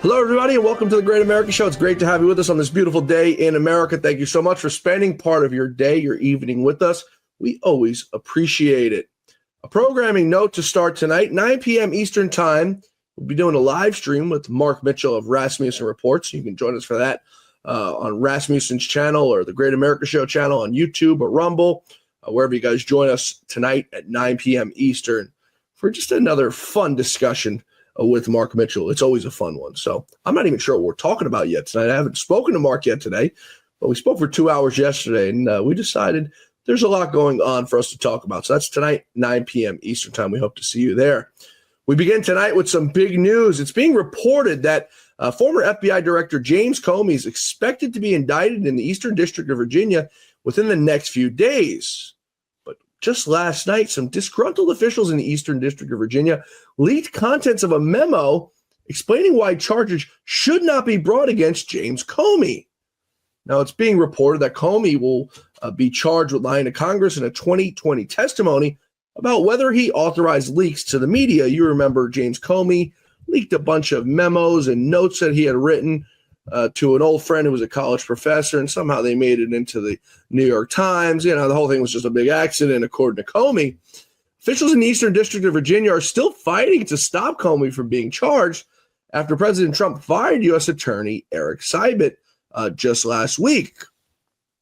Hello, everybody, and welcome to the Great America Show. It's great to have you with us on this beautiful day in America. Thank you so much for spending part of your day, your evening with us. We always appreciate it. A programming note to start tonight, 9 p.m. Eastern Time. We'll be doing a live stream with Mark Mitchell of Rasmussen Reports. You can join us for that on Rasmussen's channel or the Great America Show channel on YouTube or Rumble, wherever you guys join us tonight at 9 p.m. Eastern for just another fun discussion with Mark Mitchell. It's always a fun one. So I'm not even sure what we're talking about yet tonight. I haven't spoken to Mark yet today, but we spoke for 2 hours yesterday, and we decided there's a lot going on for us to talk about. So that's tonight, 9 p.m. Eastern Time. We hope to see you there. We begin tonight with some big news. It's being reported that former FBI Director James Comey is expected to be indicted in the Eastern District of Virginia within the next few days. Just last night, some disgruntled officials in the Eastern District of Virginia leaked contents of a memo explaining why charges should not be brought against James Comey. Now, it's being reported that Comey will be charged with lying to Congress in a 2020 testimony about whether he authorized leaks to the media. You remember James Comey leaked a bunch of memos and notes that he had written to an old friend who was a college professor, and somehow they made it into the New York Times. You know, the whole thing was just a big accident, according to Comey. Officials in the Eastern District of Virginia are still fighting to stop Comey from being charged after President Trump fired U.S. Attorney Eric Seibert just last week.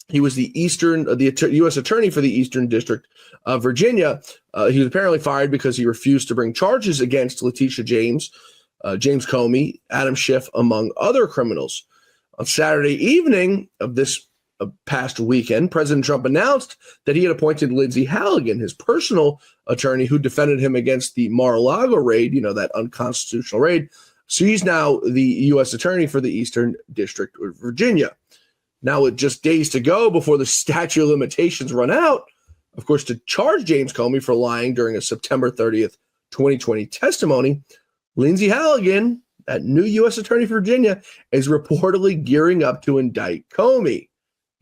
He was the U.S. Attorney for the Eastern District of Virginia. He was apparently fired because he refused to bring charges against Letitia James, James Comey, Adam Schiff, among other criminals. On Saturday evening of this past weekend, President Trump announced that he had appointed Lindsay Halligan, his personal attorney, who defended him against the Mar-a-Lago raid, you know, that unconstitutional raid. So he's now the U.S. Attorney for the Eastern District of Virginia. Now, with just days to go before the statute of limitations run out, of course, to charge James Comey for lying during a September 30th, 2020 testimony, Lindsay Halligan, that new U.S. Attorney for Virginia, is reportedly gearing up to indict Comey.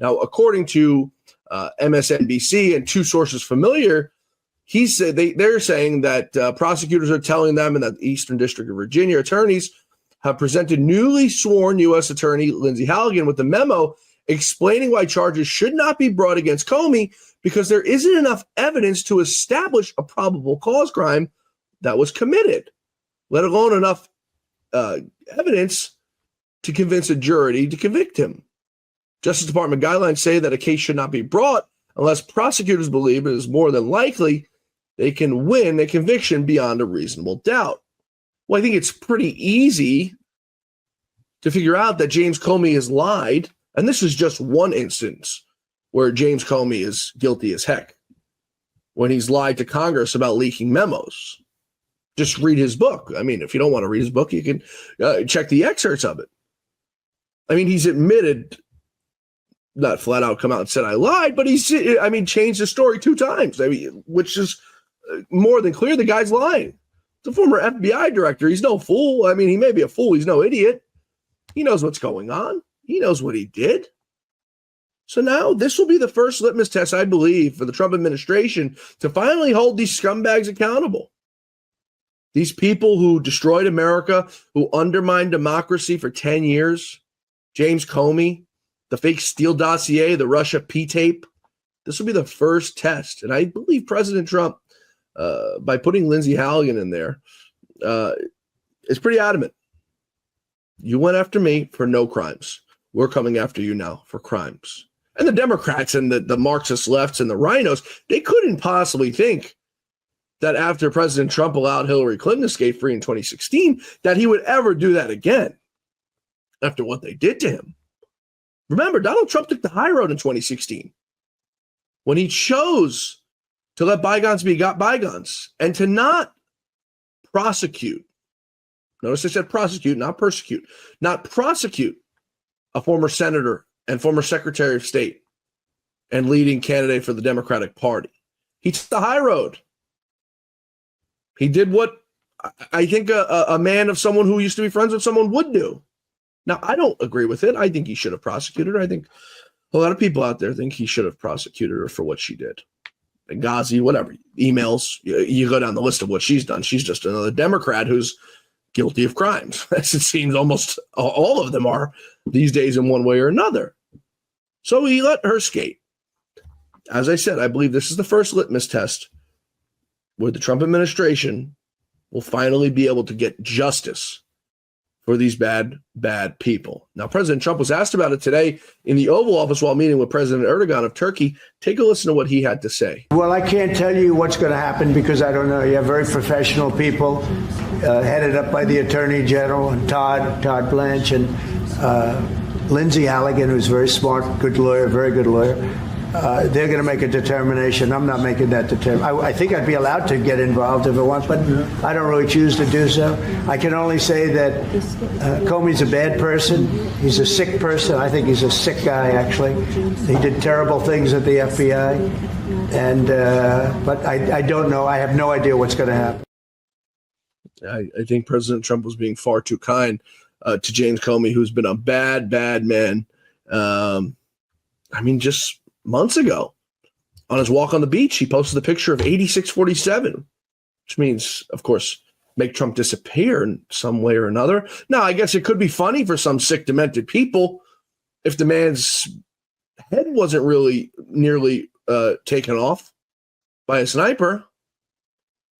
Now, according to MSNBC and two sources familiar, they're saying that prosecutors are telling them and that the Eastern District of Virginia attorneys have presented newly sworn U.S. Attorney Lindsay Halligan with a memo explaining why charges should not be brought against Comey because there isn't enough evidence to establish a probable cause crime that was committed, let alone enough evidence to convince a jury to convict him. Justice Department guidelines say that a case should not be brought unless prosecutors believe it is more than likely they can win a conviction beyond a reasonable doubt. Well, I think it's pretty easy to figure out that James Comey has lied, and this is just one instance where James Comey is guilty as heck, when he's lied to Congress about leaking memos. Just read his book. I mean, if you don't want to read his book, you can check the excerpts of it. I mean, he's admitted, not flat out come out and said I lied, but changed the story 2 times. I mean, which is more than clear the guy's lying. He's a former FBI director. He's no fool. I mean, he may be a fool. He's no idiot. He knows what's going on. He knows what he did. So now this will be the first litmus test, I believe, for the Trump administration to finally hold these scumbags accountable. These people who destroyed America, who undermined democracy for 10 years, James Comey, the fake Steele dossier, the Russia P-tape, this will be the first test. And I believe President Trump, by putting Lindsay Halligan in there, is pretty adamant. You went after me for no crimes. We're coming after you now for crimes. And the Democrats and the Marxist lefts and the rhinos, they couldn't possibly think that after President Trump allowed Hillary Clinton to escape free in 2016, that he would ever do that again after what they did to him. Remember, Donald Trump took the high road in 2016 when he chose to let bygones be bygones and to not prosecute. Notice I said prosecute, not persecute. Not prosecute a former senator and former Secretary of State and leading candidate for the Democratic Party. He took the high road. He did what I think a man of someone who used to be friends with someone would do. Now, I don't agree with it. I think he should have prosecuted her. I think a lot of people out there think he should have prosecuted her for what she did. Benghazi, whatever, emails, you go down the list of what she's done. She's just another Democrat who's guilty of crimes, as it seems almost all of them are these days in one way or another. So he let her skate. As I said, I believe this is the first litmus test where the Trump administration will finally be able to get justice for these bad people. Now, President Trump was asked about it today in the Oval Office while meeting with President Erdogan of Turkey. Take a listen to what he had to say. Well, I can't tell you what's going to happen because I don't know. You have very professional people headed up by the Attorney General and Todd Blanche and Lindsay Halligan, who's very smart, good lawyer, very good lawyer. They're going to make a determination. I'm not making that determination. I think I'd be allowed to get involved if I want, but I don't really choose to do so. I can only say that Comey's a bad person. He's a sick person. I think he's a sick guy, actually. He did terrible things at the FBI. And but I don't know. I have no idea what's going to happen. I think President Trump was being far too kind to James Comey, who's been a bad man. Just months ago, on his walk on the beach, he posted a picture of 8647, which means, of course, make Trump disappear in some way or another. Now, I guess it could be funny for some sick, demented people if the man's head wasn't really nearly taken off by a sniper.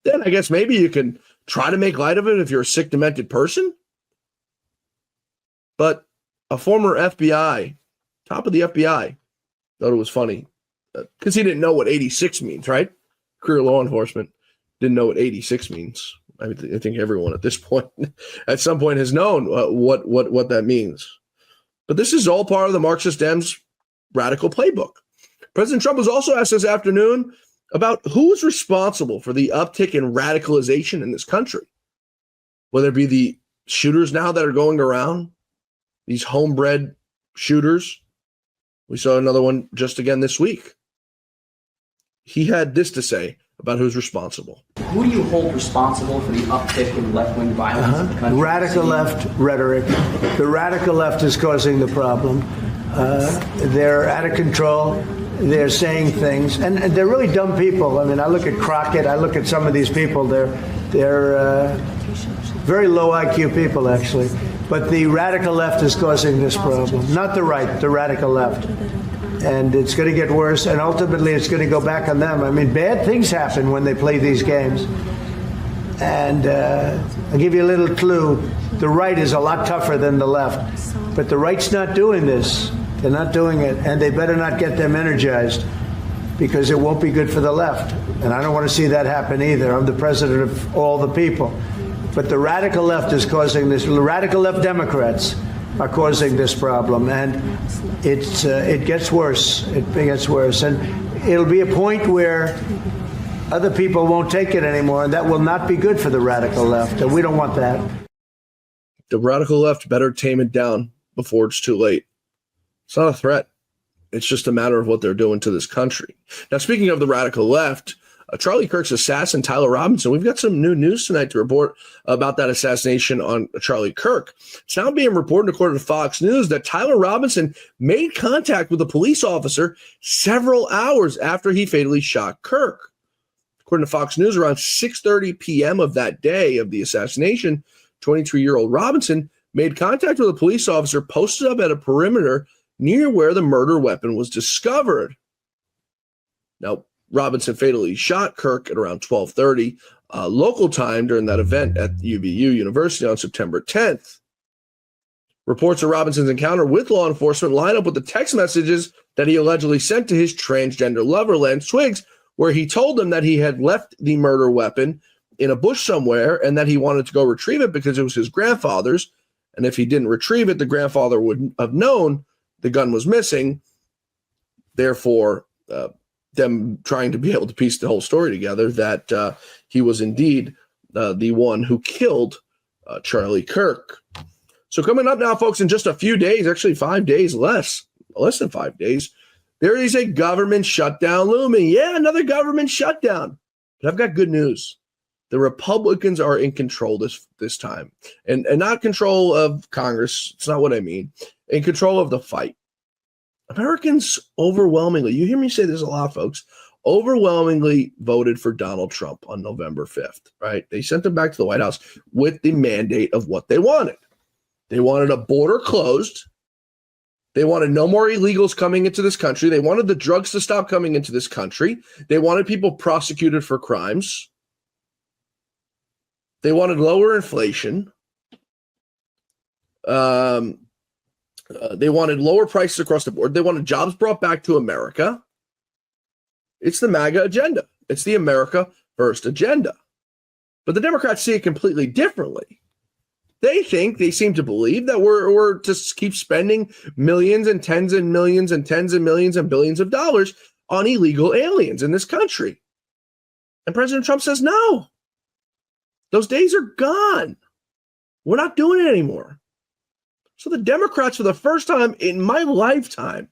Then I guess maybe you can try to make light of it if you're a sick, demented person. But a former FBI, top of the FBI, thought it was funny because he didn't know what 86 means, right? Career law enforcement didn't know what 86 means. I think everyone at this point, at some point, has known what that means. But this is all part of the Marxist Dems radical playbook. President Trump was also asked this afternoon about who's responsible for the uptick in radicalization in this country, whether it be the shooters now that are going around, these homebred shooters. We saw another one just again this week. He had this to say about who's responsible. Who do you hold responsible for the uptick in left-wing violence in the country? Radical left rhetoric. The radical left is causing the problem. They're out of control. They're saying things, and they're really dumb people. I mean, I look at Crockett. I look at some of these people. They're very low IQ people, actually. But the radical left is causing this problem, not the right, the radical left. And it's going to get worse, and ultimately it's going to go back on them. I mean, bad things happen when they play these games. And I'll give you a little clue. The right is a lot tougher than the left. But the right's not doing this. They're not doing it, and they better not get them energized because it won't be good for the left. And I don't want to see that happen either. I'm the president of all the people. But the radical left is causing this. The radical left Democrats are causing this problem, and it gets worse. It gets worse, and it'll be a point where other people won't take it anymore, and that will not be good for the radical left, and we don't want that. The radical left better tame it down before it's too late. It's not a threat. It's just a matter of what they're doing to this country. Now, speaking of the radical left, Charlie Kirk's assassin, Tyler Robinson, we've got some new news tonight to report about that assassination on Charlie Kirk. It's now being reported, according to Fox News, that Tyler Robinson made contact with a police officer several hours after he fatally shot Kirk. According to Fox News, around 6:30 p.m. of that day of the assassination, 22-year-old Robinson made contact with a police officer posted up at a perimeter near where the murder weapon was discovered. Now, Robinson fatally shot Kirk at around 12:30 local time during that event at UVU University on September 10th. Reports of Robinson's encounter with law enforcement line up with the text messages that he allegedly sent to his transgender lover, Lance Twiggs, where he told him that he had left the murder weapon in a bush somewhere and that he wanted to go retrieve it because it was his grandfather's. And if he didn't retrieve it, the grandfather would have known the gun was missing. Therefore, them trying to be able to piece the whole story together, that he was indeed the one who killed Charlie Kirk. So coming up now, folks, in just a few days, actually 5 days less than 5 days, there is a government shutdown looming. Yeah, another government shutdown. But I've got good news. The Republicans are in control this time. And not control of Congress. It's not what I mean. In control of the fight. Americans overwhelmingly, you hear me say this a lot, folks, overwhelmingly voted for Donald Trump on November 5th, right? They sent him back to the White House with the mandate of what they wanted. They wanted a border closed. They wanted no more illegals coming into this country. They wanted the drugs to stop coming into this country. They wanted people prosecuted for crimes. They wanted lower inflation. They wanted lower prices across the board. They wanted jobs brought back to America. It's the MAGA agenda. It's the America First agenda. But the Democrats see it completely differently. They seem to believe that we're just keep spending millions and tens and millions and tens of millions and billions of dollars on illegal aliens in this country. And President Trump says, no, those days are gone. We're not doing it anymore. So the Democrats, for the first time in my lifetime,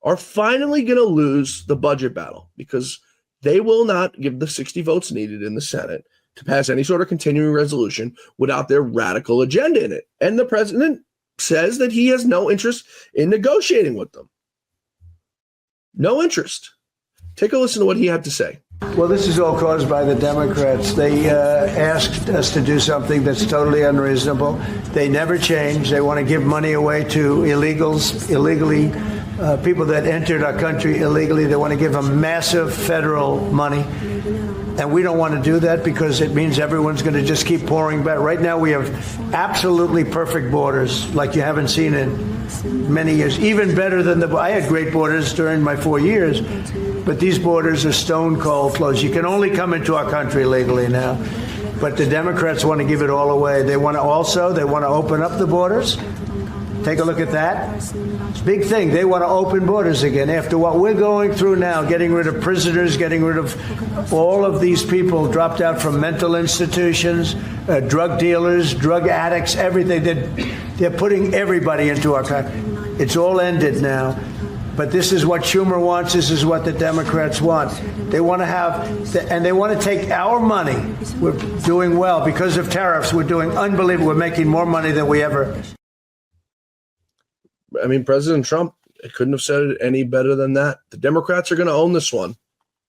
are finally going to lose the budget battle because they will not give the 60 votes needed in the Senate to pass any sort of continuing resolution without their radical agenda in it. And the president says that he has no interest in negotiating with them. No interest. Take a listen to what he had to say. Well, this is all caused by the Democrats. They asked us to do something that's totally unreasonable. They never change. They want to give money away to illegally, people that entered our country illegally. They want to give them massive federal money. And we don't want to do that because it means everyone's going to just keep pouring back. Right now, we have absolutely perfect borders like you haven't seen in many years. Even better than I had great borders during my 4 years, but these borders are stone cold closed. You can only come into our country legally now. But the Democrats want to give it all away. They want to open up the borders. Take a look at that. It's a big thing. They want to open borders again after what we're going through now, getting rid of prisoners, getting rid of all of these people dropped out from mental institutions, drug dealers, drug addicts, everything. They're putting everybody into our country. It's all ended now. But this is what Schumer wants. This is what the Democrats want. They want to have, and they want to take our money. We're doing well because of tariffs. We're doing unbelievable. We're making more money than we ever. I mean, President Trump couldn't have said it any better than that. The Democrats are going to own this one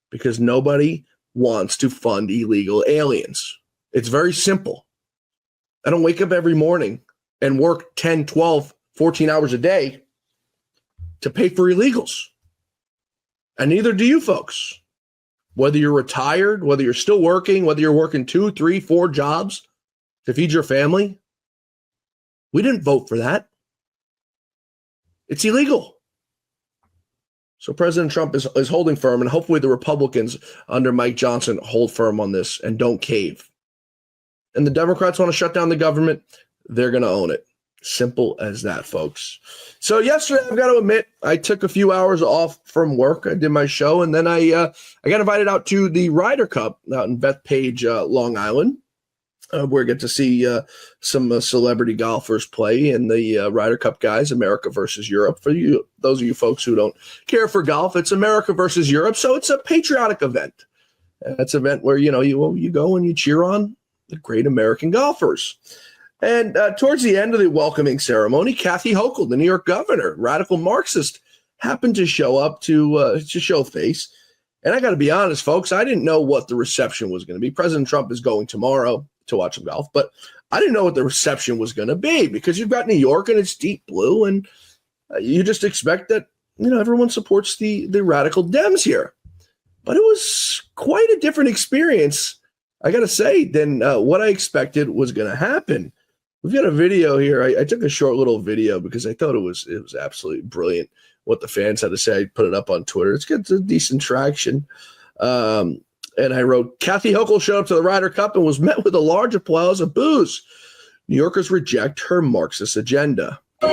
because nobody wants to fund illegal aliens. It's very simple. I don't wake up every morning and work 10, 12, 14 hours a day to pay for illegals. And neither do you folks. Whether you're retired, whether you're still working, whether you're working 2, 3, 4 jobs to feed your family, we didn't vote for that. It's illegal. So President Trump is holding firm, and hopefully the Republicans under Mike Johnson hold firm on this and don't cave. And the Democrats want to shut down the government. They're going to own it. Simple as that, folks. So yesterday, I've got to admit, I took a few hours off from work. I did my show, and then I got invited out to the Ryder Cup out in Bethpage, Long Island. Where I get to see some celebrity golfers play in the Ryder Cup guys, America versus Europe. For you, those of you folks who don't care for golf, it's America versus Europe. So it's a patriotic event. It's an event where, you go and you cheer on the great American golfers. And towards the end of the welcoming ceremony, Kathy Hochul, the New York governor, radical Marxist, happened to show up to show face. And I got to be honest, folks, I didn't know what the reception was going to be. President Trump is going tomorrow to watch some golf, but I didn't know what the reception was going to be because you've got New York and it's deep blue, and you just expect that everyone supports the radical Dems here. But it was quite a different experience, I got to say, than what I expected was going to happen. We've got a video here. I took a short little video because I thought it was absolutely brilliant what the fans had to say. I put it up on Twitter. It's got a decent traction. And I wrote, Kathy Hochul showed up to the Ryder Cup and was met with a large applause of boos. New Yorkers reject her Marxist agenda. You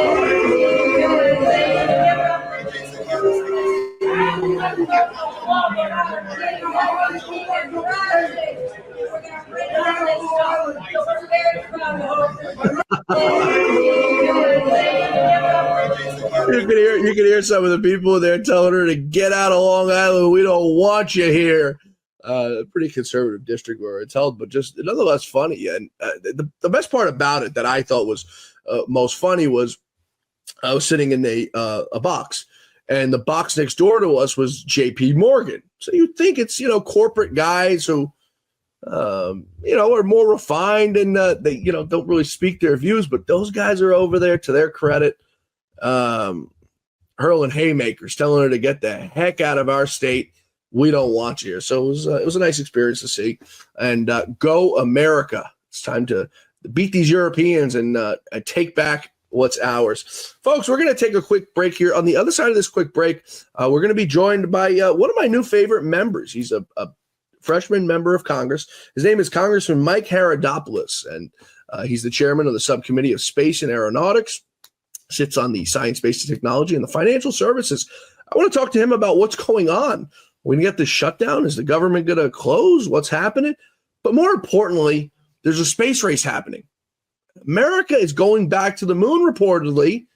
can hear some of the people there telling her to get out of Long Island. We don't want you here. A pretty conservative district where it's held, but just nonetheless funny. And the best part about it that I thought was most funny was I was sitting in a box, And the box next door to us was JP Morgan. So you'd think it's, corporate guys who, are more refined and they, don't really speak their views. But those guys are over there, to their credit, hurling haymakers, telling her to get the heck out of our state. We don't want you here. So it was a nice experience to see. And go America. It's time to beat these Europeans and take back what's ours. Folks, we're going to take a quick break here. On the other side of this quick break, we're going to be joined by one of my new favorite members. He's a freshman member of Congress. His name is Congressman Mike Haridopolos, and he's the chairman of the Subcommittee of Space and Aeronautics, sits on the Science-Based Technology and the Financial Services. I want to talk to him about what's going on. When you get this shutdown, is the government going to close? What's happening? But more importantly, there's a space race happening. America is going back to the moon reportedly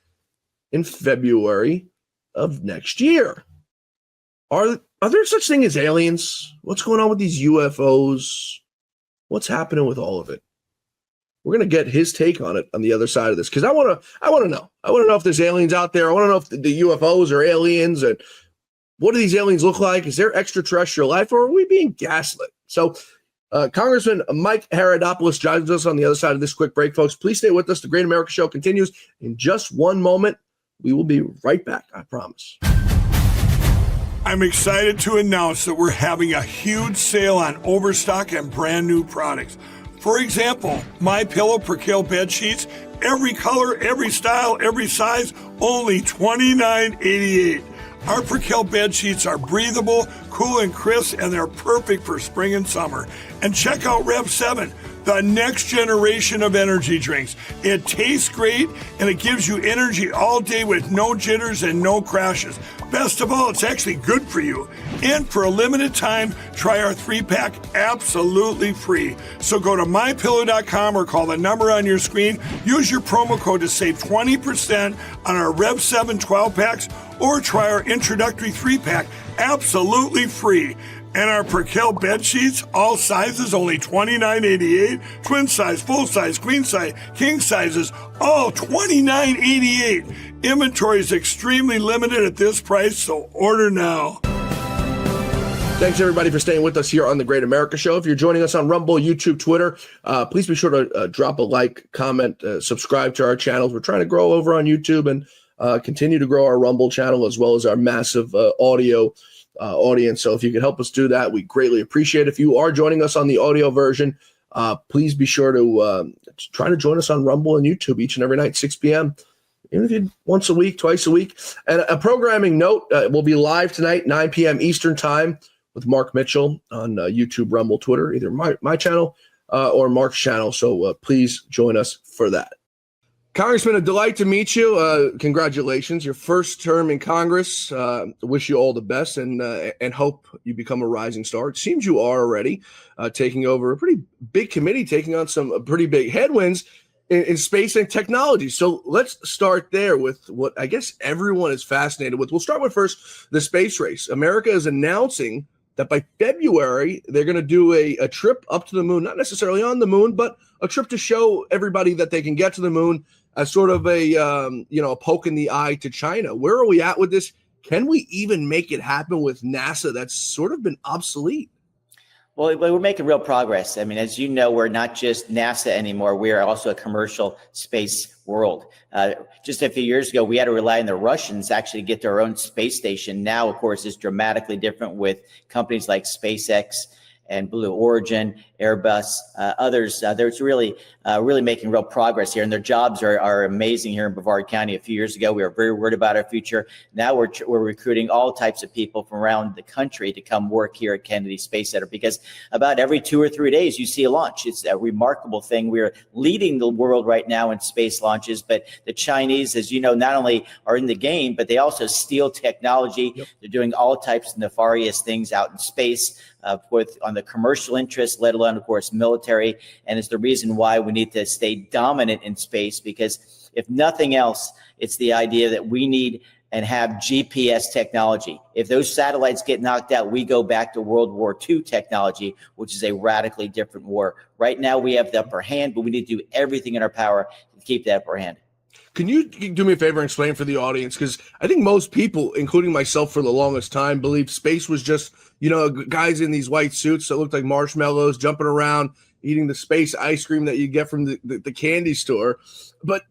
in February of next year. Are there such thing as aliens? What's going on with these UFOs? What's happening with all of it? We're going to get his take on it on the other side of this, because I want to know. I want to know if there's aliens out there. I want to know if the UFOs are aliens, and what do these aliens look like? Is there extraterrestrial life, or are we being gaslit? So Congressman Mike Haridopolos joins us on the other side of this quick break, folks. Please stay with us. The Great America Show continues in just one moment. We will be right back, I promise. I'm excited to announce that we're having a huge sale on overstock and brand new products. For example, MyPillow Percale bed sheets, every color, every style, every size, only $29.88. Our Percale bed sheets are breathable, cool and crisp, and they're perfect for spring and summer. And check out Rev 7, the next generation of energy drinks. It tastes great, and it gives you energy all day with no jitters and no crashes. Best of all, it's actually good for you. And for a limited time, try our 3-pack absolutely free. So go to mypillow.com or call the number on your screen. Use your promo code to save 20% on our Rev 7 12-packs, or try our introductory 3-pack absolutely free. And our Percale bed sheets, all sizes, only $29.88. Twin size, full size, queen size, king sizes, all $29.88. Inventory is extremely limited at this price, so order now. Thanks, everybody, for staying with us here on The Great America Show. If you're joining us on Rumble, YouTube, Twitter, please be sure to drop a like, comment, subscribe to our channels. We're trying to grow over on YouTube and continue to grow our Rumble channel, as well as our massive audio audience. So if you could help us do that, we greatly appreciate it. If you are joining us on the audio version, please be sure to try to join us on Rumble and YouTube each and every night, 6 p.m., even if you once a week, twice a week. And a programming note, we'll be live tonight, 9 p.m. Eastern time, with Mark Mitchell on YouTube, Rumble, Twitter, either my channel or Mark's channel. So please join us for that. Congressman, a delight to meet you. Congratulations, your first term in Congress. Wish you all the best, and hope you become a rising star. It seems you are already, taking over a pretty big committee, taking on some pretty big headwinds in space and technology. So let's start there with what I guess everyone is fascinated with. We'll start with first the space race. America is announcing that by February, they're going to do a trip up to the moon, not necessarily on the moon, but a trip to show everybody that they can get to the moon, as sort of a poke in the eye to China. Where are we at with this? Can we even make it happen with NASA? That's sort of been obsolete. Well, we're making real progress. I mean, as you know, we're not just NASA anymore. We are also a commercial space world. Just a few years ago, we had to rely on the Russians actually to get their own space station. Now, of course, it's dramatically different with companies like SpaceX and Blue Origin, Airbus, others. There's really making real progress here, and their jobs are amazing here in Brevard County. A few years ago, we were very worried about our future. Now we're recruiting all types of people from around the country to come work here at Kennedy Space Center, because about every 2 or 3 days you see a launch. It's a remarkable thing. We're leading the world right now in space launches, but the Chinese, as you know, not only are in the game, but they also steal technology. Yep. They're doing all types of nefarious things out in space, on the commercial interests, let alone, of course, military. And it's the reason why we need to stay dominant in space, because if nothing else, it's the idea that we need and have GPS technology. If those satellites get knocked out, we go back to World War II technology, which is a radically different war. Right now, we have the upper hand, but we need to do everything in our power to keep that upper hand. Can you do me a favor and explain for the audience? Because I think most people, including myself for the longest time, believed space was just, guys in these white suits that looked like marshmallows jumping around, eating the space ice cream that you get from the candy store. But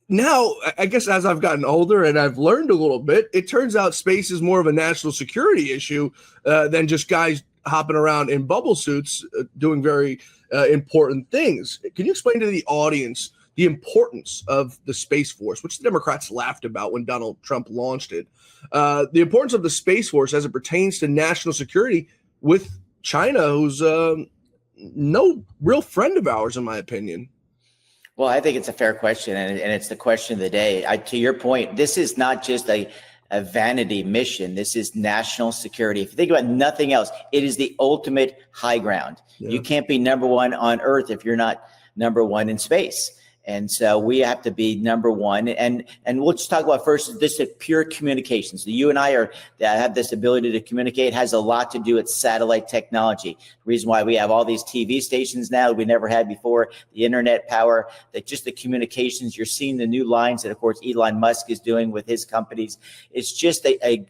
now, I guess as I've gotten older and I've learned a little bit, it turns out space is more of a national security issue than just guys hopping around in bubble suits doing very important things. Can you explain to the audience the importance of the Space Force, which the Democrats laughed about when Donald Trump launched it, the importance of the Space Force as it pertains to national security with China, who's no real friend of ours, in my opinion? Well, I think it's a fair question, and it's the question of the day. To your point, this is not just a vanity mission. This is national security. If you think about nothing else, it is the ultimate high ground. Yeah. You can't be number one on Earth if you're not number one in space. And so we have to be number one. And we'll just talk about first this pure communications. You and I have this ability to communicate, has a lot to do with satellite technology. The reason why we have all these TV stations now that we never had before, the internet power, that just the communications, you're seeing the new lines that, of course, Elon Musk is doing with his companies. It's just a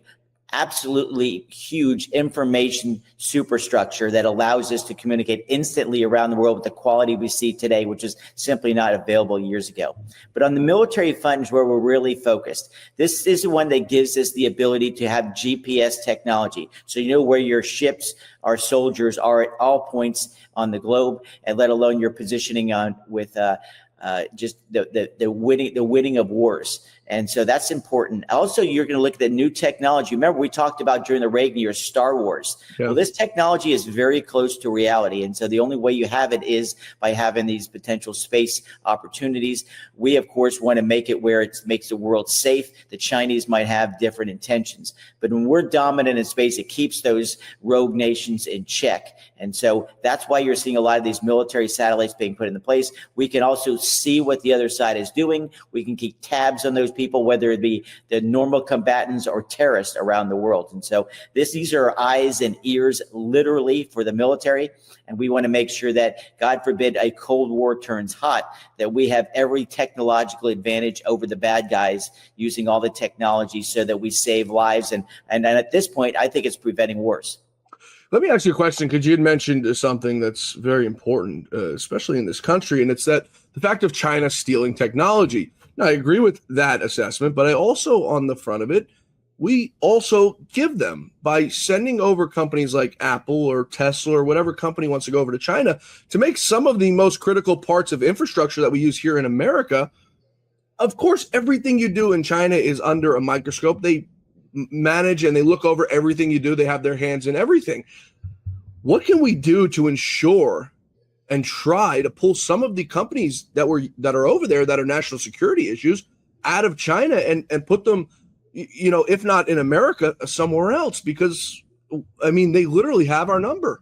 absolutely huge information superstructure that allows us to communicate instantly around the world with the quality we see today, which is simply not available years ago. But on the military front is where we're really focused. This is the one that gives us the ability to have GPS technology. So you know where your ships, our soldiers are at all points on the globe, and let alone your positioning on with just the winning of wars. And so that's important. Also, you're going to look at the new technology. Remember, we talked about during the Reagan years, Star Wars. Yeah. Well, this technology is very close to reality. And so the only way you have it is by having these potential space opportunities. We, of course, want to make it where it makes the world safe. The Chinese might have different intentions. But when we're dominant in space, it keeps those rogue nations in check. And so that's why you're seeing a lot of these military satellites being put into place. We can also see what the other side is doing. We can keep tabs on those people, whether it be the normal combatants or terrorists around the world. And so these are eyes and ears literally for the military. And we want to make sure that, God forbid, a Cold War turns hot, that we have every technological advantage over the bad guys using all the technology so that we save lives. And at this point, I think it's preventing wars. Let me ask you a question, because you had mentioned something that's very important, especially in this country, and it's that the fact of China stealing technology. Now, I agree with that assessment, but I also, on the front of it, we also give them by sending over companies like Apple or Tesla or whatever company wants to go over to China to make some of the most critical parts of infrastructure that we use here in America. Of course, everything you do in China is under a microscope. They manage and they look over everything you do. They have their hands in everything. What can we do to ensure and try to pull some of the companies that are over there that are national security issues out of China and put them, if not in America, somewhere else? Because, I mean, they literally have our number.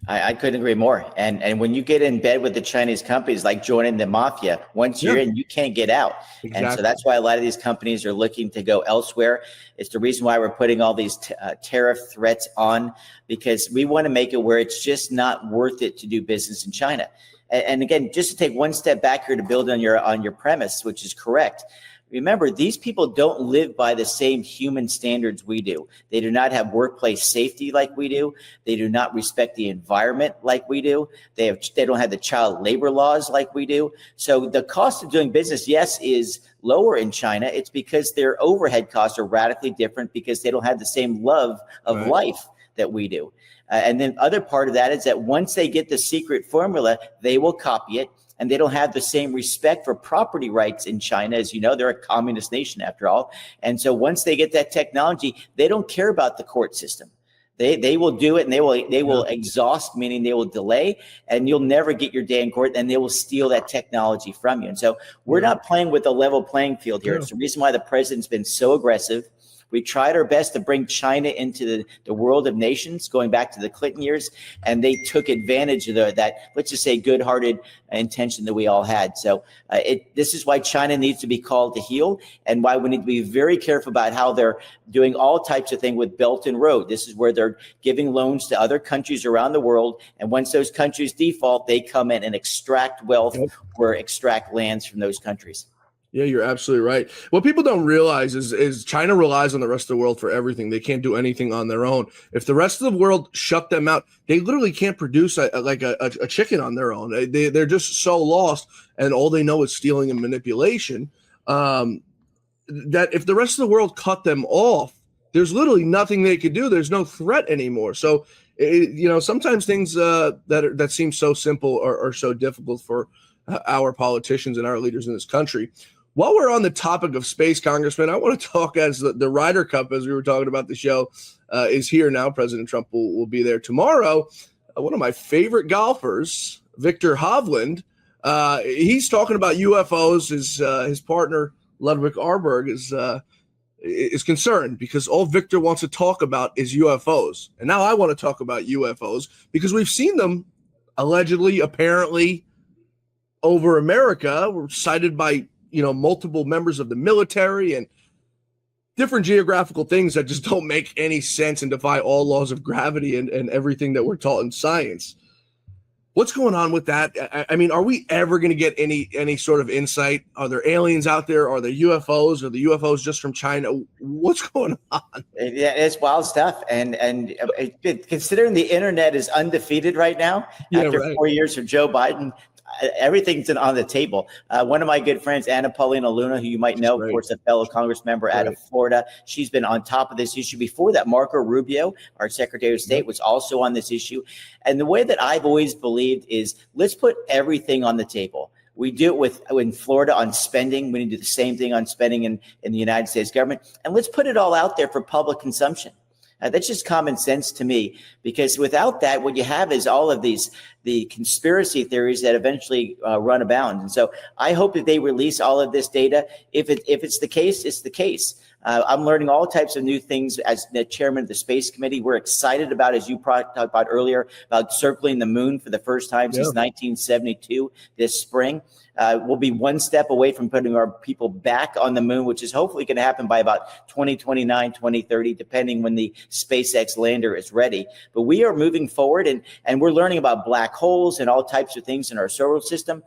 I couldn't agree more. And when you get in bed with the Chinese companies, like joining the mafia, once you're in, you can't get out. Exactly. And so that's why a lot of these companies are looking to go elsewhere. It's the reason why we're putting all these tariff threats on, because we want to make it where it's just not worth it to do business in China. And again, just to take one step back here to build on your premise, which is correct. Remember, these people don't live by the same human standards we do. They do not have workplace safety like we do. They do not respect the environment like we do. They don't have the child labor laws like we do. So the cost of doing business, yes, is lower in China. It's because their overhead costs are radically different because they don't have the same love of life that we do. And then other part of that is that once they get the secret formula, they will copy it. And they don't have the same respect for property rights in China. As you know, they're a communist nation after all. And so once they get that technology, they don't care about the court system. They will do it, and they will exhaust, meaning they will delay, and you'll never get your day in court, and they will steal that technology from you. And so we're not playing with a level playing field here. It's the reason why the president's been so aggressive. We tried our best to bring China into the world of nations going back to the Clinton years, and they took advantage of that, let's just say, good-hearted intention that we all had. So this is why China needs to be called to heel, and why we need to be very careful about how they're doing all types of things with Belt and Road. This is where they're giving loans to other countries around the world, and once those countries default, they come in and extract wealth or extract lands from those countries. Yeah, you're absolutely right. What people don't realize is China relies on the rest of the world for everything. They can't do anything on their own. If the rest of the world shut them out, they literally can't produce a chicken on their own. They're just so lost, and all they know is stealing and manipulation. That if the rest of the world cut them off, there's nothing they could do. There's no threat anymore. So, sometimes things that seem so simple are so difficult for our politicians and our leaders in this country. While we're on the topic of space, Congressman, I want to talk as the Ryder Cup, as we were talking about the show, is here now. President Trump will be there tomorrow. One of my favorite golfers, Victor Hovland, he's talking about UFOs. His partner, Ludwig Arberg, is concerned because all Victor wants to talk about is UFOs. And now I want to talk about UFOs because we've seen them allegedly, apparently, over America. Were cited by multiple members of the military and different geographical things that just don't make any sense and defy all laws of gravity and everything that we're taught in science. What's going on with that? I mean, are we ever going to get any sort of insight? Are there aliens out there? Are there UFOs? Are the UFOs just from China? What's going on? Yeah, it's wild stuff. And considering the internet is undefeated right now, after 4 years of Joe Biden, everything's on the table. One of my good friends, Anna Paulina Luna, who you might know, of course, a fellow Congress member out of Florida. She's been on top of this issue. Before that, Marco Rubio, our Secretary of State, was also on this issue. And the way that I've always believed is let's put everything on the table. We do it in Florida on spending. We need to do the same thing on spending in the United States government. And let's put it all out there for public consumption. That's just common sense to me, because without that, what you have is all of the conspiracy theories that eventually run abound. And so I hope that they release all of this data. If it's the case, it's the case. I'm learning all types of new things as the chairman of the Space Committee. We're excited about, as you talked about earlier, about circling the moon for the first time since 1972 this spring. We'll be one step away from putting our people back on the moon, which is hopefully going to happen by about 2029, 2030, depending when the SpaceX lander is ready. But we are moving forward, and we're learning about black holes and all types of things in our solar system.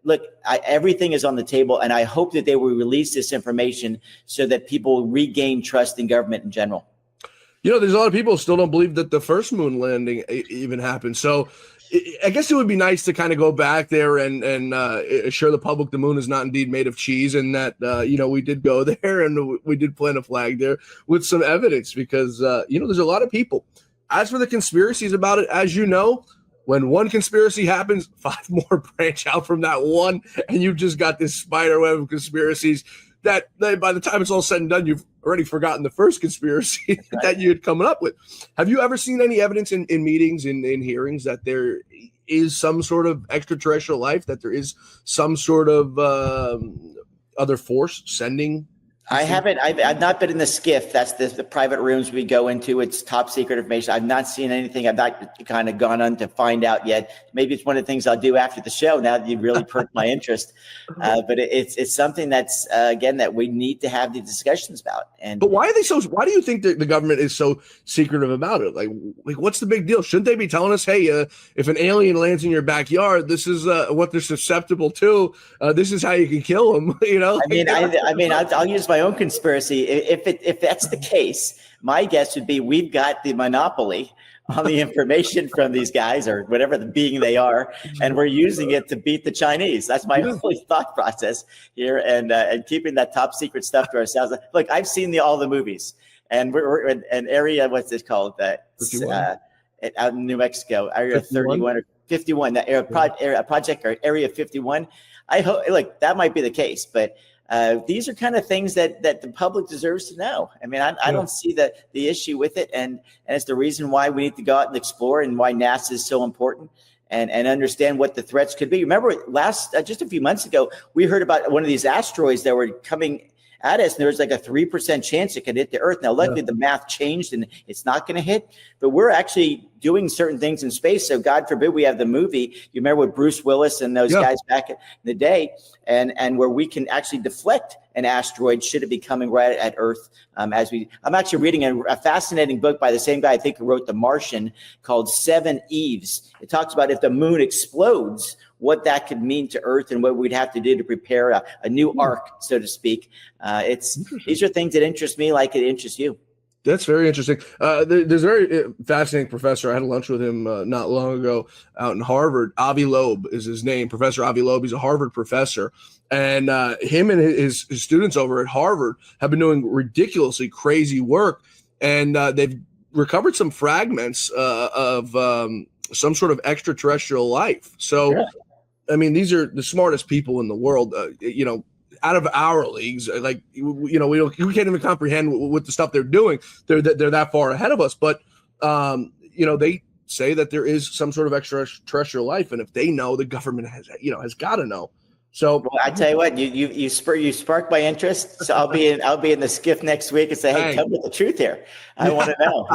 Look, everything is on the table, and I hope that they will release this information so that people regain trust in government in general. There's a lot of people who still don't believe that the first moon landing even happened. So I guess it would be nice to kind of go back there and assure the public the moon is not indeed made of cheese, and that, we did go there and we did plant a flag there with some evidence, because, there's a lot of people. As for the conspiracies about it, as you know, when one conspiracy happens, 5 more branch out from that one, and you've just got this spider web of conspiracies that by the time it's all said and done, you've already forgotten the first conspiracy that you had come up with. Have you ever seen any evidence in meetings, in hearings, that there is some sort of extraterrestrial life, that there is some sort of other force sending? I haven't. I've not been in the skiff. That's the private rooms we go into. It's top secret information. I've not seen anything. I've not kind of gone on to find out yet. Maybe it's one of the things I'll do after the show, now that you've really perked my interest. But it's something that's, again, that we need to have the discussions about. But why do you think that the government is so secretive about it? Like what's the big deal? Shouldn't they be telling us, hey, if an alien lands in your backyard, this is what they're susceptible to. This is how you can kill them. I'll use my own conspiracy. If that's the case, my guess would be we've got the monopoly on the information from these guys, or whatever the being they are, and we're using it to beat the Chinese. That's my only thought process here, and keeping that top secret stuff to ourselves. Look, I've seen all the movies, and we're in an area, what's this called? Out in New Mexico, Area 31 or 51, that project or Area 51. I hope, look, that might be the case, but these are kind of things that the public deserves to know. I mean, I don't see the issue with it, and it's the reason why we need to go out and explore, and why NASA is so important, and understand what the threats could be. Remember, just a few months ago, we heard about one of these asteroids that were coming at us, and there was like a 3% chance it could hit the Earth. Now, luckily, the math changed, and it's not going to hit. But we're actually doing certain things in space. So God forbid we have the movie. You remember with Bruce Willis and those guys back in the day, and where we can actually deflect an asteroid should it be coming right at Earth. I'm actually reading a fascinating book by the same guy I think who wrote The Martian, called 7 Eves. It talks about if the moon explodes, what that could mean to Earth and what we'd have to do to prepare a new ark, so to speak. These are things that interest me like it interests you. That's very interesting. There's a very fascinating professor. I had lunch with him not long ago out in Harvard. Avi Loeb is his name, Professor Avi Loeb. He's a Harvard professor. And him and his students over at Harvard have been doing ridiculously crazy work. And they've recovered some fragments of some sort of extraterrestrial life. So, yeah. I mean, these are the smartest people in the world, out of our leagues. Like, we can't even comprehend what the stuff they're doing. They're that far ahead of us. But, they say that there is some sort of extraterrestrial life. And if they know, the government has got to know. So well, I tell you what, you sparked my interest. So I'll be in the skiff next week and say, hey, tell me the truth here. I want to know.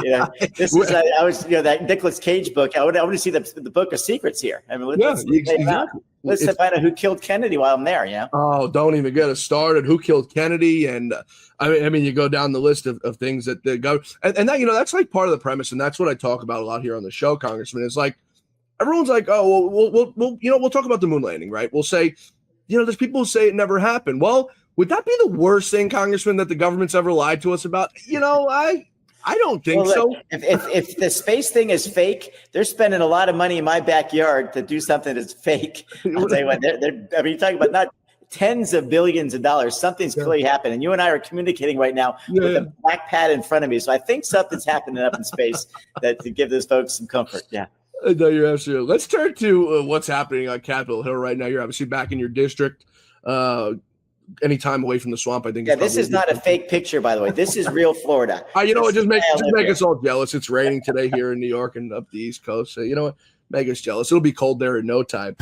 This is that Nicolas Cage book. I want to see the book of secrets here. I mean, let's find out who killed Kennedy while I'm there. Oh, don't even get us started. Who killed Kennedy? And I mean, you go down the list of things that the government and that that's like part of the premise, and that's what I talk about a lot here on the show, Congressman. It's like everyone's like, oh, well, we'll talk about the moon landing, right? We'll say. There's people who say it never happened. Well, would that be the worst thing, Congressman, that the government's ever lied to us about? I don't think so. If the space thing is fake, they're spending a lot of money in my backyard to do something that's fake. I'll tell you what, you're talking about not tens of billions of dollars. Something's clearly happened. And you and I are communicating right now with a black pad in front of me. So I think something's happening up in space to give those folks some comfort. Yeah. No, you're absolutely. Let's turn to what's happening on Capitol Hill right now. You're obviously back in your district. Any time away from the swamp, I think. Yeah, this is not a fake picture, by the way. This is real Florida. Just make us all jealous. It's raining today here in New York and up the East Coast. So you know what? Make us jealous. It'll be cold there in no time.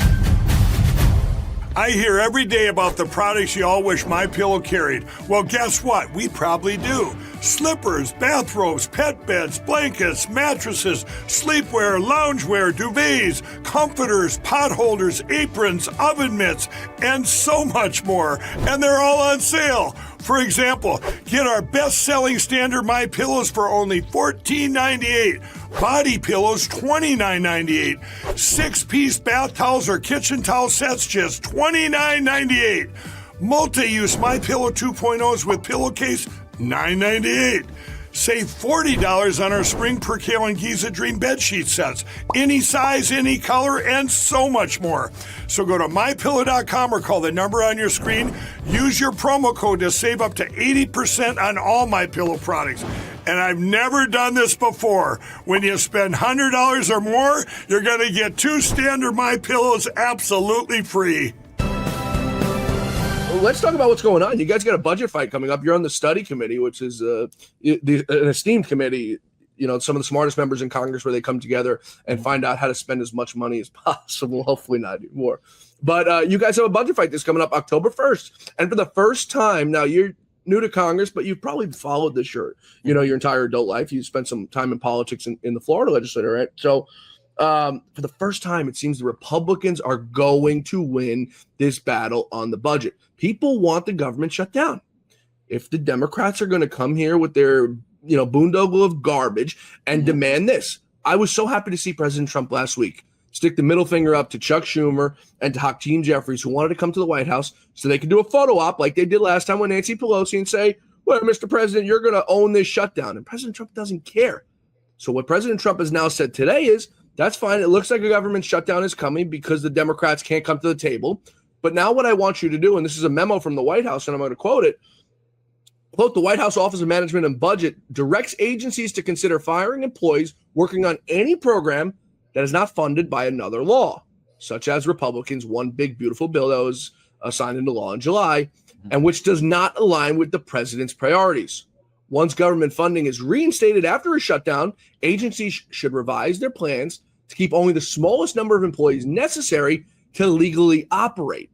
I hear every day about the products you all wish MyPillow carried. Well, guess what? We probably do. Slippers, bathrobes, pet beds, blankets, mattresses, sleepwear, loungewear, duvets, comforters, pot holders, aprons, oven mitts, and so much more. And they're all on sale. For example, get our best-selling standard MyPillows for only $14.98. Body pillows, $29.98. 6-piece bath towels or kitchen towel sets, just $29.98. Multi-use MyPillow 2.0s with pillowcase, $9.98. Save $40 on our Spring Percale and Giza Dream bedsheet sets. Any size, any color, and so much more. So go to MyPillow.com or call the number on your screen. Use your promo code to save up to 80% on all MyPillow products. And I've never done this before. When you spend $100 or more, you're going to get 2 standard MyPillows absolutely free. Let's talk about what's going on. You guys got a budget fight coming up. You're on the study committee, which is an esteemed committee. Some of the smartest members in Congress, where they come together and find out how to spend as much money as possible. Hopefully not more. But you guys have a budget fight that's coming up October 1st. And for the first time, now you're new to Congress, but you've probably followed this your entire adult life. You spent some time in politics in the Florida legislature, right? So for the first time, it seems the Republicans are going to win this battle on the budget. People want the government shut down. If the Democrats are going to come here with their, boondoggle of garbage and demand this, I was so happy to see President Trump last week stick the middle finger up to Chuck Schumer and to Hakeem Jeffries, who wanted to come to the White House so they could do a photo op like they did last time with Nancy Pelosi and say, well, Mr. President, you're going to own this shutdown. And President Trump doesn't care. So what President Trump has now said today is, that's fine. It looks like a government shutdown is coming because the Democrats can't come to the table. But now what I want you to do, and this is a memo from the White House, and I'm going to quote it, quote, the White House Office of Management and Budget directs agencies to consider firing employees working on any program that is not funded by another law, such as Republicans' one big, beautiful bill that was signed into law in July, and which does not align with the president's priorities. Once government funding is reinstated after a shutdown, agencies should revise their plans to keep only the smallest number of employees necessary to legally operate.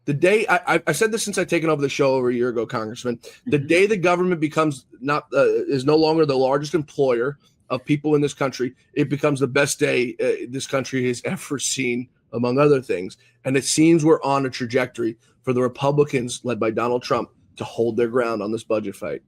The day I said this since I've taken over the show over a year ago, Congressman, the day the government becomes is no longer the largest employer of people in this country, it becomes the best day this country has ever seen, among other things. And it seems we're on a trajectory for the Republicans, led by Donald Trump, to hold their ground on this budget fight.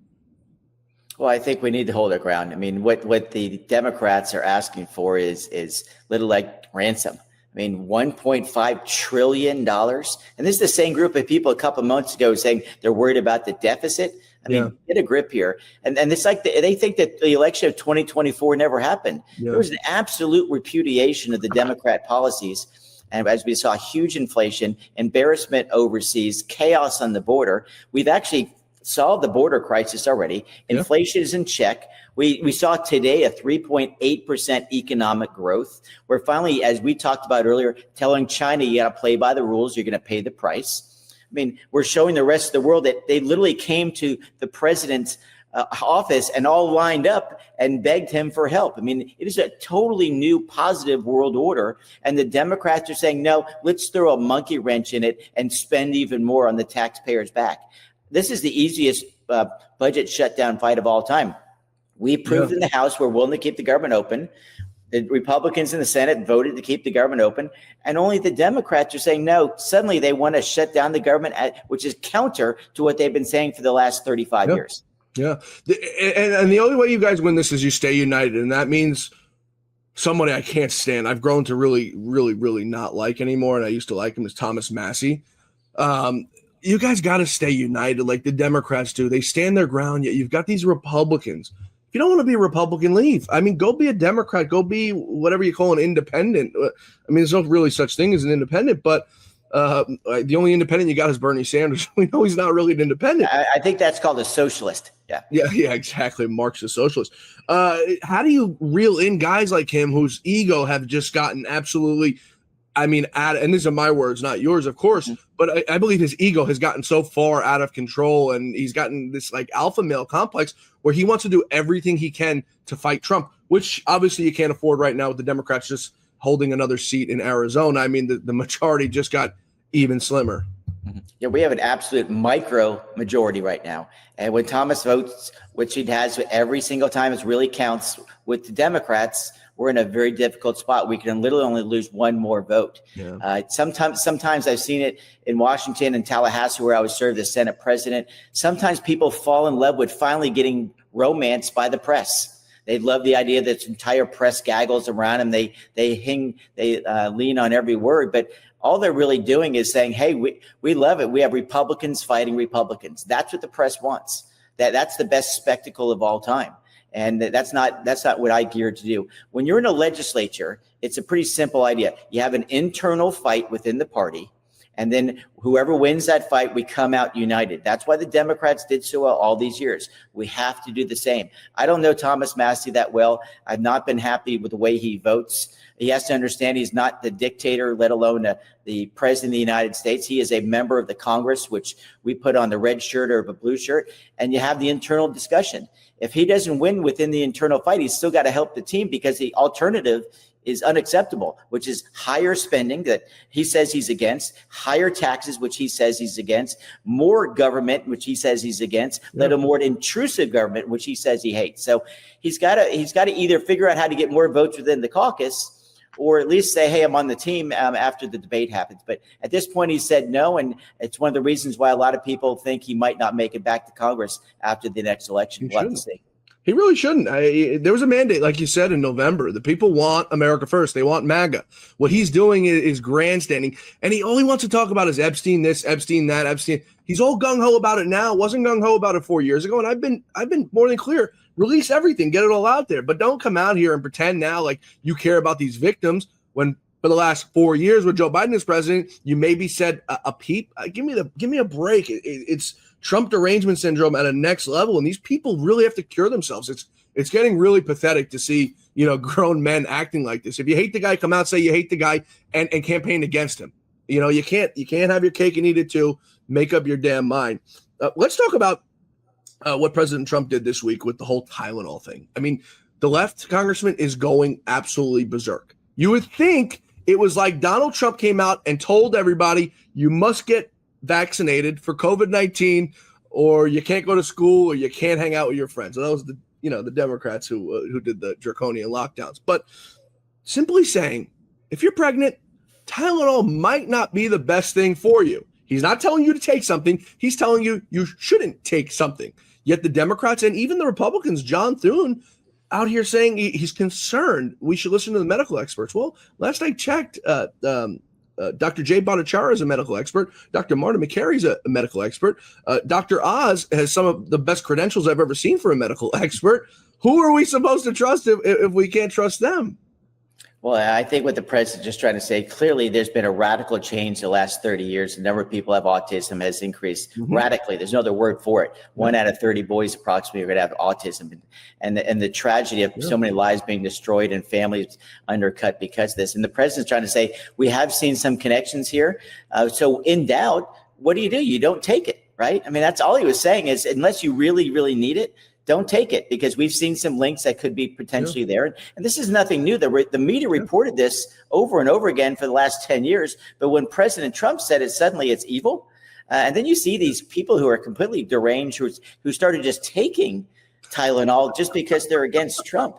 Well, I think we need to hold our ground. I mean, what the Democrats are asking for is little like ransom. I mean, $1.5 trillion. And this is the same group of people a couple of months ago saying they're worried about the deficit. I mean, get a grip here. And it's like they think that the election of 2024 never happened. There was an absolute repudiation of the Democrat policies. And as we saw, huge inflation, embarrassment overseas, chaos on the border. We've actually solved the border crisis already. Inflation is in check. We saw today a 3.8% economic growth. We're finally, as we talked about earlier, telling China, you got to play by the rules. You're going to pay the price. I mean, we're showing the rest of the world that they literally came to the president's office and all lined up and begged him for help. I mean, it is a totally new positive world order. And the Democrats are saying, no, let's throw a monkey wrench in it and spend even more on the taxpayers' back. This is the easiest budget shutdown fight of all time. We proved in the House we're willing to keep the government open. The Republicans in the Senate voted to keep the government open, and only the Democrats are saying no. Suddenly they want to shut down the government, which is counter to what they've been saying for the last 35 years. Yeah. And the only way you guys win this is you stay united. And that means somebody I can't stand. I've grown to really, really, really not like anymore. And I used to like him, is Thomas Massie. You guys got to stay united like the Democrats do. They stand their ground. Yet you've got these Republicans. If you don't want to be a Republican, leave. I mean, go be a Democrat. Go be whatever you call an independent. I mean, there's no really such thing as an independent, but the only independent you got is Bernie Sanders. We know he's not really an independent. I think that's called a socialist. Yeah, exactly. Marxist socialist. How do you reel in guys like him whose ego have just gotten absolutely, I mean, and these are my words, not yours, of course, but I believe his ego has gotten so far out of control, and he's gotten this like alpha male complex where he wants to do everything he can to fight Trump, which obviously you can't afford right now with the Democrats just holding another seat in Arizona. I mean, the majority just got even slimmer. Yeah, we have an absolute micro majority right now. And when Thomas votes, which he has every single time, it really counts with the Democrats, we're in a very difficult spot. We can literally only lose one more vote. Sometimes I've seen it in Washington and Tallahassee, where I was served as Senate president. Sometimes people fall in love with finally getting romanced by the press. They love the idea that the entire press gaggles around them. They lean on every word, but all they're really doing is saying, hey, we love it. We have Republicans fighting Republicans. That's what the press wants. That's the best spectacle of all time. And that's not what I geared to do. When you're in a legislature, it's a pretty simple idea. You have an internal fight within the party, and then whoever wins that fight, we come out united. That's why the Democrats did so well all these years. We have to do the same. I don't know Thomas Massie that well. I've not been happy with the way he votes. He has to understand he's not the dictator, let alone the president of the United States. He is a member of the Congress, which we put on the red shirt or the blue shirt, and you have the internal discussion. If he doesn't win within the internal fight, he's still got to help the team, because the alternative is unacceptable, which is higher spending that he says he's against, higher taxes, which he says he's against, more government, which he says he's against, let a more intrusive government, which he says he hates. So he's got to either figure out how to get more votes within the caucus, or at least say, hey, I'm on the team after the debate happens. But at this point, he said no, and it's one of the reasons why a lot of people think he might not make it back to Congress after the next election. We'll have to see. He really shouldn't. There was a mandate, like you said, in November. The people want America first. They want MAGA. What he's doing is grandstanding, and all he wants to talk about is Epstein this, Epstein that, Epstein. He's all gung-ho about it now. Wasn't gung-ho about it 4 years ago, and I've been more than clear. Release everything. Get it all out there. But don't come out here and pretend now like you care about these victims when for the last 4 years with Joe Biden as president, you maybe said a peep. Give me a break. It's Trump derangement syndrome at a next level, and these people really have to cure themselves. It's getting really pathetic to see, grown men acting like this. If you hate the guy, come out, say you hate the guy, and campaign against him. You can't have your cake and eat it too. Make up your damn mind. Let's talk about what President Trump did this week with the whole Tylenol thing. I mean, the left, Congressman, is going absolutely berserk. You would think it was like Donald Trump came out and told everybody you must get vaccinated for COVID-19, or you can't go to school, or you can't hang out with your friends. So that was the Democrats who did the draconian lockdowns. But simply saying, if you're pregnant, Tylenol might not be the best thing for you. He's not telling you to take something. He's telling you you shouldn't take something. Yet the Democrats and even the Republicans, John Thune, out here saying he's concerned we should listen to the medical experts. Well, last I checked, Dr. Jay Bhattacharya is a medical expert. Dr. Martin McCary is a medical expert. Dr. Oz has some of the best credentials I've ever seen for a medical expert. Who are we supposed to trust if we can't trust them? Well, I think what the president's just trying to say, clearly there's been a radical change the last 30 years. The number of people who have autism has increased radically. There's no other word for it. 1 out of 30 boys approximately are going to have autism. And the tragedy of so many lives being destroyed and families undercut because of this. And the president's trying to say, we have seen some connections here. So in doubt, what do? You don't take it, right? I mean, that's all he was saying is unless you really, really need it, don't take it, because we've seen some links that could be potentially there. And this is nothing new. The media reported this over and over again for the last 10 years. But when President Trump said it, suddenly it's evil. And then you see these people who are completely deranged, who started just taking Tylenol just because they're against Trump.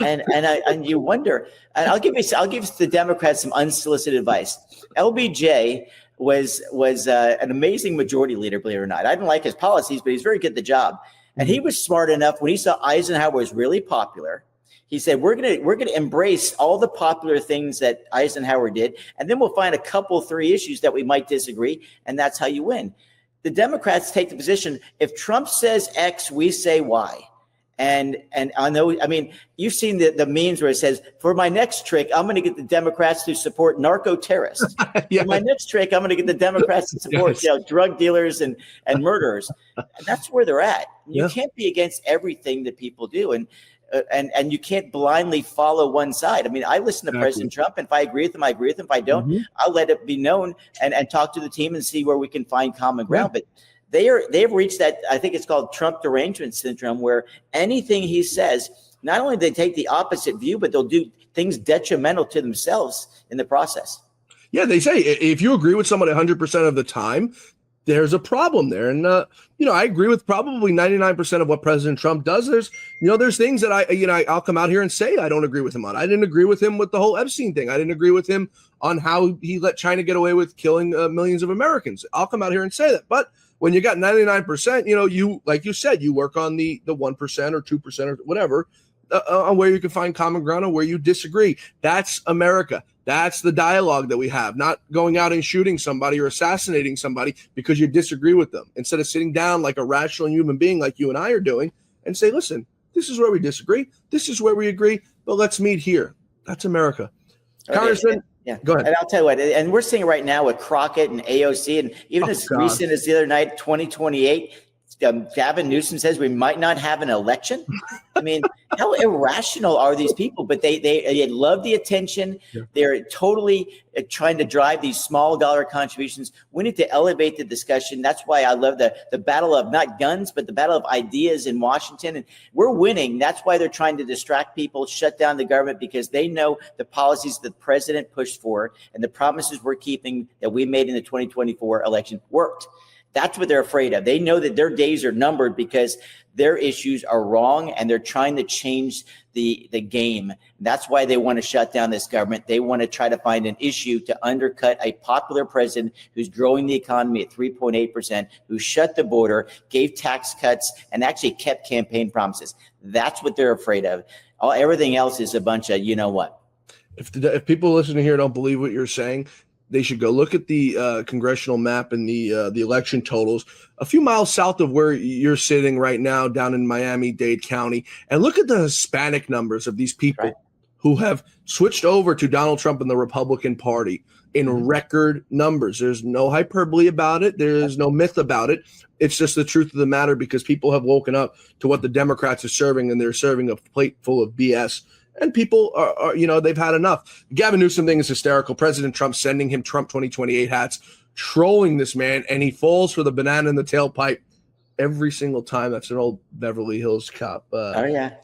And you wonder, and I'll give the Democrats some unsolicited advice. LBJ was an amazing majority leader, believe it or not. I didn't like his policies, but he's very good at the job. And he was smart enough when he saw Eisenhower was really popular. He said, we're gonna embrace all the popular things that Eisenhower did, and then we'll find a couple, 3 issues that we might disagree, and that's how you win. The Democrats take the position, if Trump says X, we say Y. And I know, I mean, you've seen the memes where it says, for my next trick, I'm going to get the Democrats to support narco terrorists. Yeah. For my next trick, I'm going to get the Democrats to support drug dealers and murderers. And that's where they're at. You can't be against everything that people do. And you can't blindly follow one side. I mean, I listen to President Trump, and if I agree with him, I agree with him. If I don't, I'll let it be known and talk to the team and see where we can find common ground. But they've reached that, I think it's called Trump derangement syndrome, where anything he says, not only do they take the opposite view, but they'll do things detrimental to themselves in the process. Yeah, they say if you agree with somebody 100% of the time, there's a problem there. And, I agree with probably 99% of what President Trump does. There's things that I'll come out here and say I don't agree with him on. I didn't agree with him with the whole Epstein thing. I didn't agree with him on how he let China get away with killing millions of Americans. I'll come out here and say that. But when you got 99%, you, like you said, you work on the 1% or 2% or whatever, on where you can find common ground and where you disagree. That's America. That's the dialogue that we have, not going out and shooting somebody or assassinating somebody because you disagree with them. Instead of sitting down like a rational human being like you and I are doing and say, listen, this is where we disagree. This is where we agree, but let's meet here. That's America. Okay. Congressman. Yeah, go ahead. And I'll tell you what, and we're seeing right now with Crockett and AOC, and even as recent as the other night, 2028, Gavin Newsom says we might not have an election. I mean, how irrational are these people? But they love the attention. Yeah. They're totally trying to drive these small dollar contributions. We need to elevate the discussion. That's why I love the battle of not guns, but the battle of ideas in Washington. And we're winning. That's why they're trying to distract people, shut down the government, because they know the policies the president pushed for and the promises we're keeping that we made in the 2024 election worked. That's what they're afraid of. They know that their days are numbered because their issues are wrong, and they're trying to change the game. That's why they want to shut down this government. They want to try to find an issue to undercut a popular president who's growing the economy at 3.8%, who shut the border, gave tax cuts, and actually kept campaign promises. That's what they're afraid of. Everything else is a bunch of you know what. If people listening here don't believe what you're saying, they should go look at the congressional map and the election totals a few miles south of where you're sitting right now down in Miami-Dade County, and look at the Hispanic numbers of these people who have switched over to Donald Trump and the Republican Party in record numbers. There's no hyperbole about it. There's no myth about it. It's just the truth of the matter, because people have woken up to what the Democrats are serving, and they're serving a plate full of BS. And people are they've had enough. Gavin Newsom thing is hysterical. President Trump sending him Trump 2028 hats, trolling this man, and he falls for the banana in the tailpipe every single time. That's an old Beverly Hills cop.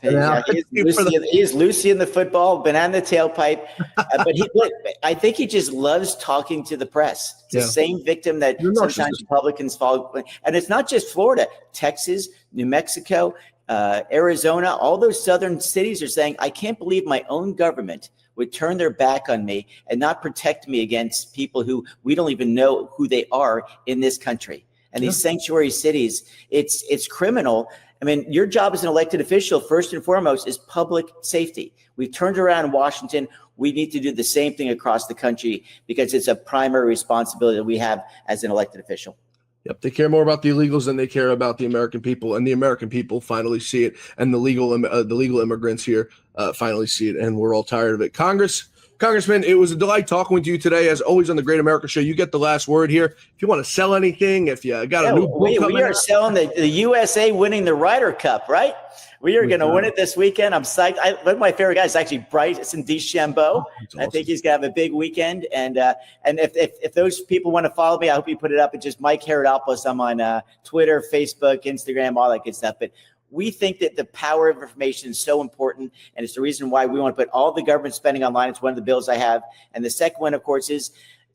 He's Lucy in the football, banana in the tailpipe. But I think he just loves talking to the press. It's the same victim that sometimes Republicans fall. And it's not just Florida, Texas, New Mexico, Arizona, all those southern cities are saying, I can't believe my own government would turn their back on me and not protect me against people who we don't even know who they are in this country. And these sanctuary cities, it's criminal. I mean, your job as an elected official, first and foremost, is public safety. We've turned around in Washington. We need to do the same thing across the country because it's a primary responsibility that we have as an elected official. Yep, they care more about the illegals than they care about the American people, and the American people finally see it, and the legal immigrants here finally see it, and we're all tired of it. Congressman, it was a delight talking with you today. As always on the Great America Show, you get the last word here. If you want to sell anything, if you got a new book coming we are out. selling the USA winning the Ryder Cup, right? We are going to win it this weekend. I'm psyched. One of my favorite guys is actually Bryson DeChambeau. Awesome. I think he's going to have a big weekend. And if those people want to follow me, I hope you put it up. It's just Mike Haridopolos. I'm on Twitter, Facebook, Instagram, all that good stuff. But we think that the power of information is so important, and it's the reason why we want to put all the government spending online. It's one of the bills I have. And the second one, of course, is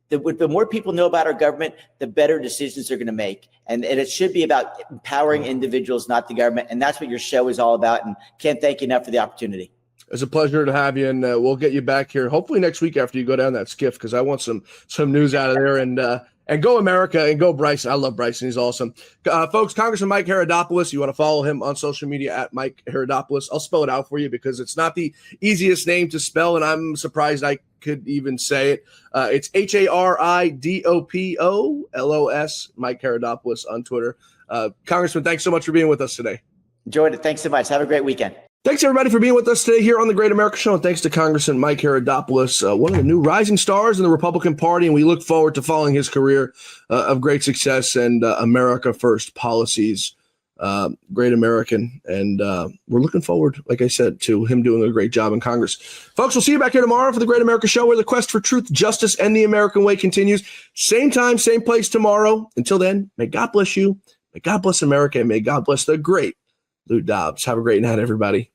the more people know about our government, the better decisions they're going to make. And it should be about empowering individuals, not the government. And that's what your show is all about. And can't thank you enough for the opportunity. It's a pleasure to have you, and we'll get you back here hopefully next week after you go down that skiff, because I want some news out of there. And go America, and go Bryson. I love Bryson. He's awesome. Folks, Congressman Mike Haridopolos, you want to follow him on social media at Mike Haridopolos. I'll spell it out for you because it's not the easiest name to spell, and I'm surprised I could even say it. It's Haridopolos, Mike Haridopolos on Twitter. Congressman, thanks so much for being with us today. Enjoyed it. Thanks so much. Have a great weekend. Thanks, everybody, for being with us today here on the Great America Show. And thanks to Congressman Mike Haridopolos, one of the new rising stars in the Republican Party. And we look forward to following his career of great success and America First policies. Great American. And we're looking forward, like I said, to him doing a great job in Congress. Folks, we'll see you back here tomorrow for the Great America Show, where the quest for truth, justice, and the American way continues. Same time, same place tomorrow. Until then, may God bless you. May God bless America. And may God bless the great Lou Dobbs. Have a great night, everybody.